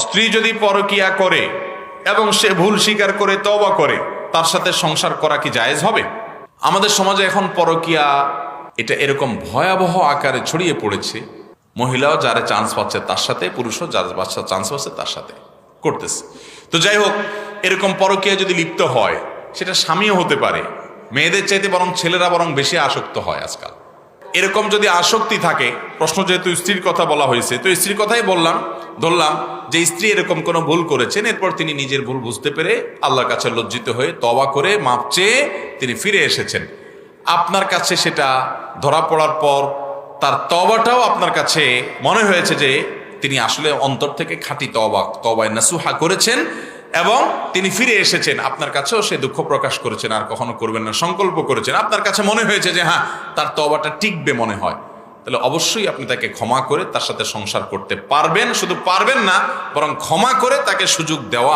স্ত্রী যদি পরকিয়া করে এবং সে ভুল স্বীকার করে তওবা করে, তার সাথে সংসার করা কি জায়েজ হবে? আমাদের সমাজে এখন পরকিয়া এটা এরকম ভয়াবহ আকারে ছড়িয়ে পড়েছে, মহিলাও যারা চান্স পাচ্ছে তার সাথে, পুরুষও যার বাচ্চা চান্স পাচ্ছে তার সাথে করতেছে। তো যাই হোক, এরকম পরকিয়া যদি লিপ্ত হয়, সেটা স্বামীও হতে পারে, মেয়েদের চাইতে বরং ছেলেরা বরং বেশি আসক্ত হয় আজকাল। এরকম যদি আসক্তি থাকে, প্রশ্ন যেহেতু স্ত্রীর কথা বলা হয়েছে, তো স্ত্রীর কথাই ধরলাম যে স্ত্রী এরকম কোনো ভুল করেছেন, এরপর তিনি নিজের ভুল বুঝতে পেরে আল্লাহর কাছে লজ্জিত হয়ে তওবা করে মাপ চেয়ে তিনি ফিরে এসেছেন। আপনার কাছে সেটা ধরা পড়ার পর তার তওবাটাও আপনার কাছে মনে হয়েছে যে তিনি আসলে অন্তর থেকে খাঁটি তওবায়ে নাসুহা করেছেন এবং তিনি ফিরে এসেছেন, আপনার কাছেও সে দুঃখ প্রকাশ করেছেন, আর কখনো করবেন না সংকল্প করেছেন, আপনার কাছে মনে হয়েছে যে হ্যাঁ তার তওবাটা টিকবে মনে হয়, তাহলে অবশ্যই আপনি তাকে ক্ষমা করে তার সাথে সংসার করতে পারবেন। শুধু পারবেন না, বরং ক্ষমা করে তাকে সুযোগ দেওয়া